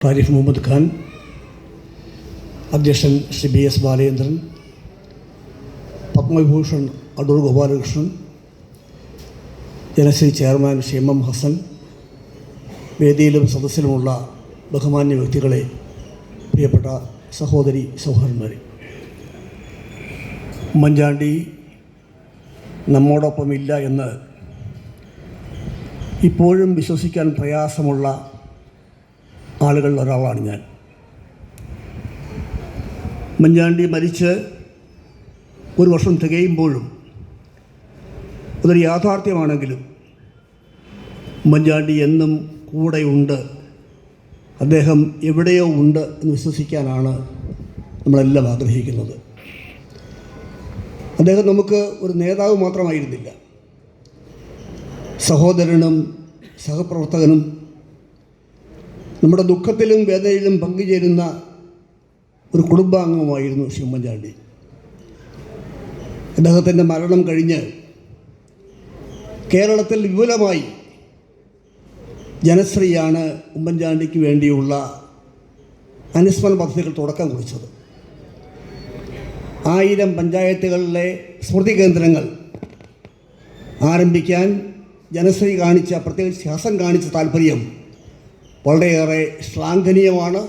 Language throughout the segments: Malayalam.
ആരിഫ് മുഹമ്മദ് ഖാൻ, അധ്യക്ഷൻ Shri BS Balendran, Padma Vibhushan Adoor Gopalakrishnan, Janashree chairman Shri MM Hassan, വേദിയിലും സദസ്സിലുമുള്ള ബഹുമാന്യ വ്യക്തികളെ, പ്രിയപ്പെട്ട സഹോദരി സഹോദരന്മാരെ, ഉമ്മൻചാണ്ടി നമ്മോടൊപ്പമില്ല എന്ന് ഇപ്പോഴും വിശ്വസിക്കാൻ പ്രയാസമുള്ള ആളുകളിൽ ഒരാളാണ് ഞാൻ. ഉമ്മൻചാണ്ടി മരിച്ച് ഒരു വർഷം തികയുമ്പോഴും അതൊരു യാഥാർത്ഥ്യമാണെങ്കിലും ഉമ്മൻചാണ്ടി എന്നും കൂടെയുണ്ട്, അദ്ദേഹം എവിടെയോ ഉണ്ട് എന്ന് വിശ്വസിക്കാനാണ് നമ്മളെല്ലാം ആഗ്രഹിക്കുന്നത്. അദ്ദേഹം നമുക്ക് ഒരു നേതാവ് മാത്രമായിരുന്നില്ല, സഹോദരനും സഹപ്രവർത്തകനും, നമ്മുടെ ദുഃഖത്തിലും വേദനയിലും പങ്കുചേരുന്ന ഒരു കുടുംബാംഗമായിരുന്നു ശ്രീ ഉമ്മൻചാണ്ടി. അദ്ദേഹത്തിൻ്റെ മരണം കഴിഞ്ഞ് കേരളത്തിൽ വിപുലമായി ജനശ്രീയാണ് ഉമ്മൻചാണ്ടിക്ക് വേണ്ടിയുള്ള അനുസ്മരണ പദ്ധതികൾ തുടക്കം കുറിച്ചത്. 1000 പഞ്ചായത്തുകളിലെ സ്മൃതി കേന്ദ്രങ്ങൾ ആരംഭിക്കാൻ ജനശ്രീ കാണിച്ച, പ്രത്യേകിച്ച് ഹസൻ കാണിച്ച താല്പര്യം വളരെയേറെ ശ്ലാഘനീയമാണ്.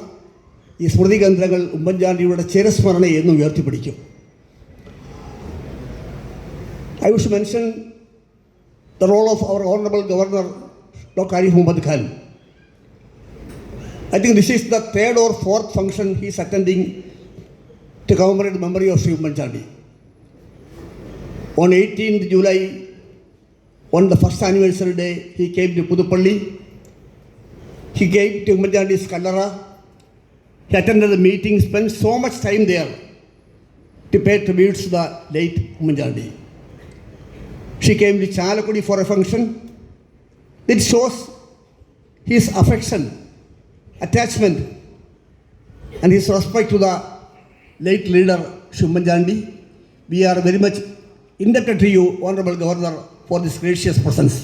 ഈ സ്മൃതി കേന്ദ്രങ്ങൾ ഉമ്മൻചാണ്ടിയുടെ ചിരസ്മരണയെ എന്നും ഉയർത്തിപ്പിടിക്കും. I wish to mention the role of our Honorable Governor Dr. Arif Muhammad Khan. I think this is the 3rd or 4th function he is attending to commemorate the memory of Sri Ummandandi. On 18th July, on the first anniversary day, he came to Pudupalli. He came to Ummandjandi's Kallara. He attended the meeting, spent so much time there to pay tributes to the late Ummandandi. She came to Chalakudi for a function. It shows his affection, attachment, and his respect to the late leader Sri Ummandandi. We are very much indebted to you, Honorable Governor, for this gracious presence.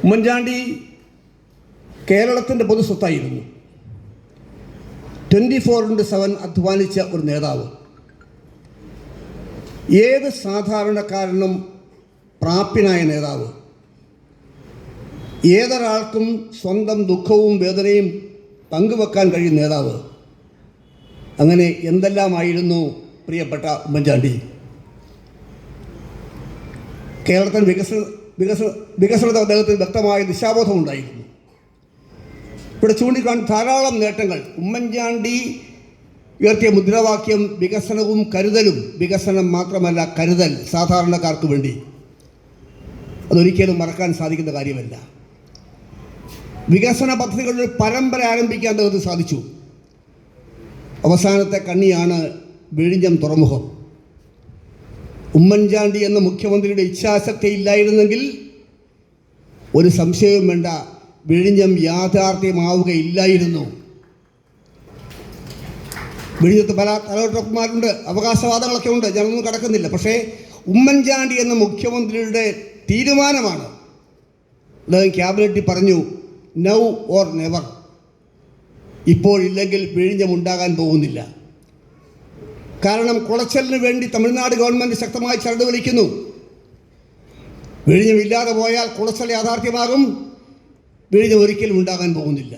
Oommen Chandy കേരളത്തിൻ്റെ പൊതു സ്വത്തായിരുന്നു. 24/7 അധ്വാനിച്ച ഒരു നേതാവ്, ഏത് സാധാരണക്കാരനും പ്രാപ്യനായ നേതാവ്, ഏതൊരാൾക്കും സ്വന്തം ദുഃഖവും വേദനയും പങ്കുവെക്കാൻ കഴിയുന്ന നേതാവ്. അങ്ങനെ എന്തെല്ലാമായിരുന്നു പ്രിയപ്പെട്ട ഉമ്മൻചാണ്ടി. കേരളത്തിന് വികസനത്തിൽ അദ്ദേഹത്തിന് വ്യക്തമായ ദിശാബോധമുണ്ടായിരുന്നു. ഇവിടെ ചൂണ്ടിക്കാണിച്ച ധാരാളം നേട്ടങ്ങൾ. ഉമ്മൻചാണ്ടി ഉയർത്തിയ മുദ്രാവാക്യം വികസനവും കരുതലും, വികസനം മാത്രമല്ല കരുതൽ, സാധാരണക്കാർക്ക് വേണ്ടി. അതൊരിക്കലും മറക്കാൻ സാധിക്കുന്ന കാര്യമല്ല. വികസന പദ്ധതികളുടെ പരമ്പര ആരംഭിക്കാൻ അദ്ദേഹത്തിന് സാധിച്ചു. അവസാനത്തെ കണ്ണിയാണ് വിഴിഞ്ഞം തുറമുഖം. ഉമ്മൻചാണ്ടി എന്ന മുഖ്യമന്ത്രിയുടെ ഇച്ഛാശക്തി ഇല്ലായിരുന്നെങ്കിൽ ഒരു സംശയവും വേണ്ട, വിഴിഞ്ഞം യാഥാർത്ഥ്യമാവുകയില്ലായിരുന്നു. വിഴിഞ്ഞത്ത് പല തലവട്ടന്മാരുണ്ട്, അവകാശവാദങ്ങളൊക്കെ ഉണ്ട്, ഞാനൊന്നും കടക്കുന്നില്ല. പക്ഷേ ഉമ്മൻചാണ്ടി എന്ന മുഖ്യമന്ത്രിയുടെ തീരുമാനമാണ്. അദ്ദേഹം ക്യാബിനറ്റിൽ പറഞ്ഞു, നൗ ഓർ നെവർ, ഇപ്പോഴില്ലെങ്കിൽ വിഴിഞ്ഞം ഉണ്ടാകാൻ പോകുന്നില്ല. കാരണം കുളച്ചലിന് വേണ്ടി തമിഴ്നാട് ഗവൺമെൻറ് ശക്തമായി ചരട് വലിക്കുന്നു. വിഴിഞ്ഞം ഇല്ലാതെ പോയാൽ കുളച്ചൽ യാഥാർത്ഥ്യമാകും, വിഴിഞ്ഞം ഒരിക്കലും ഉണ്ടാകാൻ പോകുന്നില്ല.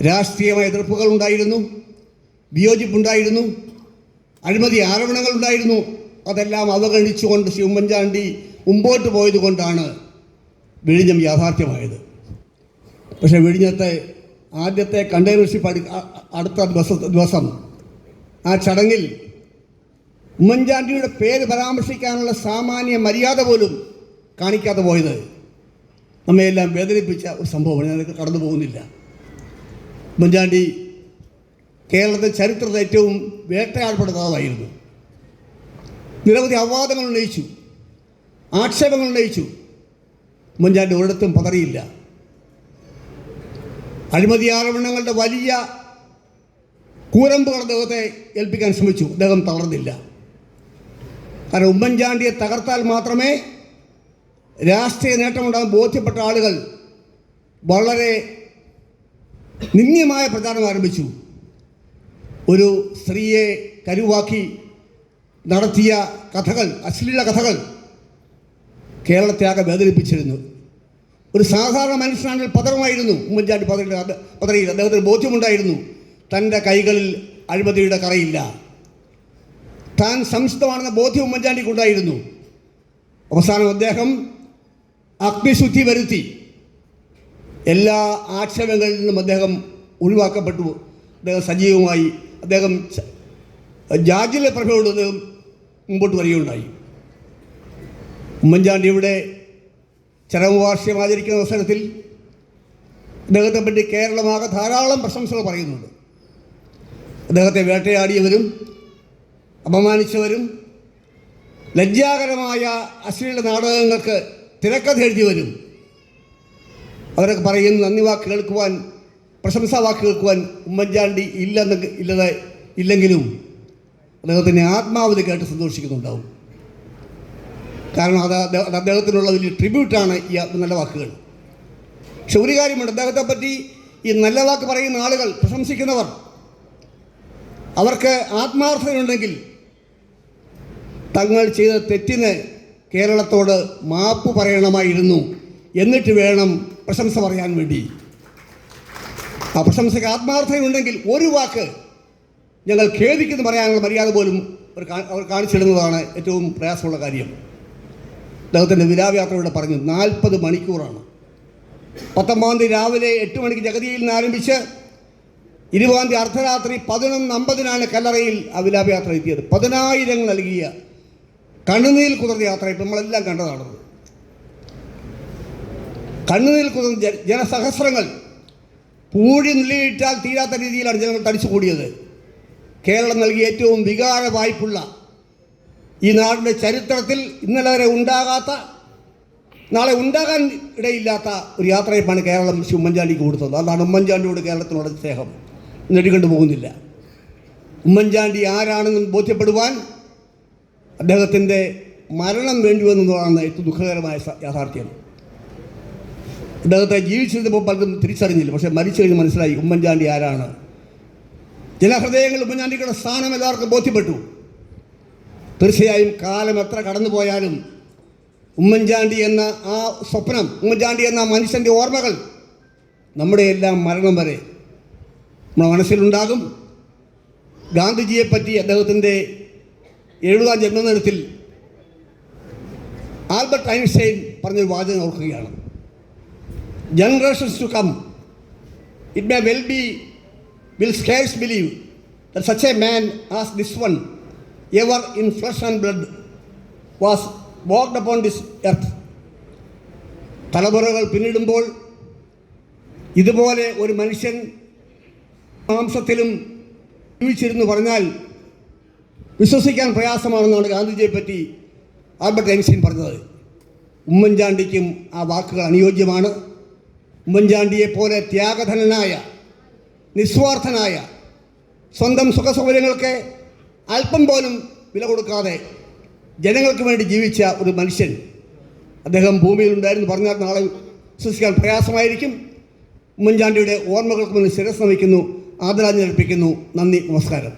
രാഷ്ട്രീയമായ എതിർപ്പുകൾ ഉണ്ടായിരുന്നു, വിയോജിപ്പുണ്ടായിരുന്നു, അഴിമതി ആരോപണങ്ങളുണ്ടായിരുന്നു. അതെല്ലാം അവഗണിച്ചുകൊണ്ട് ശ്രീ ഉമ്മൻചാണ്ടി മുമ്പോട്ട് പോയതുകൊണ്ടാണ് വിഴിഞ്ഞം യാഥാർത്ഥ്യമായത്. പക്ഷേ വിഴിഞ്ഞത്തെ ആദ്യത്തെ കണ്ടെയ്നർ ഷിപ്പ് അടുത്ത ദിവസം ആ ചടങ്ങിൽ ഉമ്മൻചാണ്ടിയുടെ പേര് പരാമർശിക്കാനുള്ള സാമാന്യ മര്യാദ പോലും കാണിക്കാതെ പോയത് നമ്മയെല്ലാം വേദനിപ്പിച്ച ഒരു സംഭവമാണ്. ഞാനതൊക്കെ കടന്നു പോകുന്നില്ല. ഉമ്മൻചാണ്ടി കേരളത്തിലെ ചരിത്രത്തിൽ ഏറ്റവും വേട്ടയാടപ്പെടുന്നതായിരുന്നു. നിരവധി അപവാദങ്ങൾ ഉന്നയിച്ചു, ആക്ഷേപങ്ങൾ ഉന്നയിച്ചു. ഉമ്മൻചാണ്ടി ഒരിടത്തും പതറിയില്ല. അഴിമതി ആരോപണങ്ങളുടെ വലിയ കൂരമ്പുകൾ അദ്ദേഹത്തെ ഏൽപ്പിക്കാൻ ശ്രമിച്ചു. അദ്ദേഹം തളർന്നില്ല. കാരണം ഉമ്മൻചാണ്ടിയെ തകർത്താൽ മാത്രമേ രാഷ്ട്രീയ നേട്ടമുണ്ടാകാൻ ബോധ്യപ്പെട്ട ആളുകൾ വളരെ നിന്ദ്യമായ പ്രചാരണം ആരംഭിച്ചു. ഒരു സ്ത്രീയെ കരുവാക്കി നടത്തിയ കഥകൾ, അശ്ലീല കഥകൾ കേരളത്തെ ആകെ വേദനിപ്പിച്ചിരുന്നു. ഒരു സാധാരണ മനുഷ്യനാണെങ്കിൽ പതറുമായിരുന്നു. ഉമ്മൻചാണ്ടി പതറിയില്ല. അദ്ദേഹത്തിന് ബോധ്യമുണ്ടായിരുന്നു തൻ്റെ കൈകളിൽ അഴിമതിയുടെ കറയില്ല, താൻ സംശുദ്ധമാണെന്ന ബോധ്യം ഉമ്മൻചാണ്ടിക്കുണ്ടായിരുന്നു. അവസാനം അദ്ദേഹം അഗ്നിശുദ്ധി വരുത്തി എല്ലാ ആക്ഷേപങ്ങളിൽ നിന്നും അദ്ദേഹം ഒഴിവാക്കപ്പെട്ടു. അദ്ദേഹം സജീവമായി അദ്ദേഹം ജാജിലെ പ്രഭയോട് അദ്ദേഹം മുമ്പോട്ട് വരികയുണ്ടായി. ഉമ്മൻചാണ്ടിയുടെ ചരമവാർഷികം ആചരിക്കുന്ന അവസരത്തിൽ അദ്ദേഹത്തെപ്പറ്റി കേരളമാകെ ധാരാളം പ്രശംസകൾ പറയുന്നുണ്ട്. അദ്ദേഹത്തെ വേട്ടയാടിയവരും അപമാനിച്ചവരും ലജ്ജാകരമായ അശ്ലീല നാടകങ്ങൾക്ക് തിരക്കഥ എഴുതിയവരും അവരൊക്കെ പറയുന്ന നന്ദി വാക്ക് കേൾക്കുവാൻ, പ്രശംസാ വാക്ക് കേൾക്കുവാൻ ഉമ്മൻചാണ്ടി ഇല്ലെങ്കിലും അദ്ദേഹത്തിൻ്റെ ആത്മാവധി കേട്ട് സന്തോഷിക്കുന്നുണ്ടാവും. കാരണം അത് അദ്ദേഹത്തിനുള്ള വലിയ ട്രിബ്യൂട്ടാണ് ഈ നല്ല വാക്കുകൾ. പക്ഷെ ഒരു കാര്യമുണ്ട്, അദ്ദേഹത്തെ പറ്റി ഈ നല്ല വാക്ക് പറയുന്ന ആളുകൾ, പ്രശംസിക്കുന്നവർ, അവർക്ക് ആത്മാർത്ഥതയുണ്ടെങ്കിൽ തങ്ങൾ ചെയ്ത തെറ്റിന് കേരളത്തോട് മാപ്പ് പറയണമായിരുന്നു, എന്നിട്ട് വേണം പ്രശംസ പറയാൻ വേണ്ടി. ആ പ്രശംസയ്ക്ക് ആത്മാർത്ഥതയുണ്ടെങ്കിൽ ഒരു വാക്ക് ഞങ്ങൾ ഖേദിക്കുന്നു പറയാനുള്ള മര്യാദ പോലും അവർ കാണിച്ചിടുന്നതാണ് ഏറ്റവും പ്രയാസമുള്ള കാര്യം. അദ്ദേഹത്തിൻ്റെ വിലാപയാത്ര ഇവിടെ പറഞ്ഞു 40 മണിക്കൂറാണ്. 19 രാവിലെ 8 മണിക്ക് ജഗതിയിൽ നിന്ന് ആരംഭിച്ച് 20 അർദ്ധരാത്രി 11:50 കല്ലറയിൽ ആ വിലാപയാത്ര എത്തിയത്. 10,000 നൽകിയ കണ്ണുനീരിൽ കുതിർന്ന യാത്ര ഇപ്പം നമ്മളെല്ലാം കണ്ടതാണത്. കണ്ണുനീരിൽ കുതിർന്ന ജനസഹസ്രങ്ങൾ, പൂഴി നുള്ളിയിട്ടാൽ തീരാത്ത രീതിയിലാണ് ജനങ്ങൾ തടിച്ചു കൂടിയത്. കേരളം നൽകിയ ഏറ്റവും വികാര വായ്പുള്ള, ഈ നാടിൻ്റെ ചരിത്രത്തിൽ ഇന്നലെ വരെ ഉണ്ടാകാത്ത, നാളെ ഉണ്ടാകാൻ ഇടയില്ലാത്ത ഒരു യാത്രയപ്പാണ് കേരളം ഉമ്മൻചാണ്ടിക്ക് കൊടുത്തത്. അതാണ് ഉമ്മൻചാണ്ടിയോട് കേരളത്തിനോട് സ്നേഹം. നേടിക്കൊണ്ടു പോകുന്നില്ല. ഉമ്മൻചാണ്ടി ആരാണെന്നും ബോധ്യപ്പെടുവാൻ അദ്ദേഹത്തിൻ്റെ മരണം വേണ്ടിവന്നതാണ് ഏറ്റവും ദുഃഖകരമായ യാഥാർത്ഥ്യം. അദ്ദേഹത്തെ ജീവിച്ചിരുന്നപ്പോൾ പലരും തിരിച്ചറിഞ്ഞില്ല. പക്ഷേ മരിച്ചു കഴിഞ്ഞ് മനസ്സിലായി ഉമ്മൻചാണ്ടി ആരാണ്. ജനഹൃദയങ്ങളിൽ ഉമ്മൻചാണ്ടിയുടെ സ്ഥാനം എല്ലാവർക്കും ബോധ്യപ്പെട്ടു. തീർച്ചയായും കാലം എത്ര കടന്നു പോയാലും ഉമ്മൻചാണ്ടി എന്ന ആ സ്വപ്നം, ഉമ്മൻചാണ്ടി എന്ന മനുഷ്യൻ്റെ ഓർമ്മകൾ നമ്മുടെ എല്ലാം മരണം വരെ നമ്മുടെ മനസ്സിലുണ്ടാകും. ഗാന്ധിജിയെപ്പറ്റി അദ്ദേഹത്തിൻ്റെ 70ാം ജന്മദിനത്തിൽ ആൽബർട്ട് ഐൻസ്റ്റൈൻ പറഞ്ഞൊരു വാചകം ഓർക്കുകയാണ്: generations to come it may will scarce believe that such a man as this one ever in flesh and blood was walked upon this earth. തലമുറകൾ പിന്നിടുമ്പോൾ ഇതുപോലെ ഒരു മനുഷ്യൻ മാംസത്തിലും ജീവിച്ചിരുന്നു പറഞ്ഞാൽ വിശ്വസിക്കാൻ പ്രയാസമാണെന്നാണ് ഗാന്ധിജിയെ പറ്റി ആൽബർട്ട് ഐൻസ്റ്റൈൻ പറഞ്ഞത്. ഉമ്മൻചാണ്ടിക്കും ആ വാക്കുകൾ അനുയോജ്യമാണ്. ഉമ്മൻചാണ്ടിയെപ്പോലെ ത്യാഗധനനായ, നിസ്വാർത്ഥനായ, സ്വന്തം സുഖസൗകര്യങ്ങൾക്ക് അല്പം പോലും വില കൊടുക്കാതെ ജനങ്ങൾക്ക് വേണ്ടി ജീവിച്ച ഒരു മനുഷ്യൻ അദ്ദേഹം ഭൂമിയിലുണ്ടായിരുന്നു പറഞ്ഞാൽ നാളെ വിശ്വസിക്കാൻ പ്രയാസമായിരിക്കും. ഉമ്മൻചാണ്ടിയുടെ ഓർമ്മകൾക്ക് മുന്നിൽ ശിരസ് നമിക്കുന്നു, ആദരാഞ്ജലി അർപ്പിക്കുന്നു. നന്ദി, നമസ്കാരം.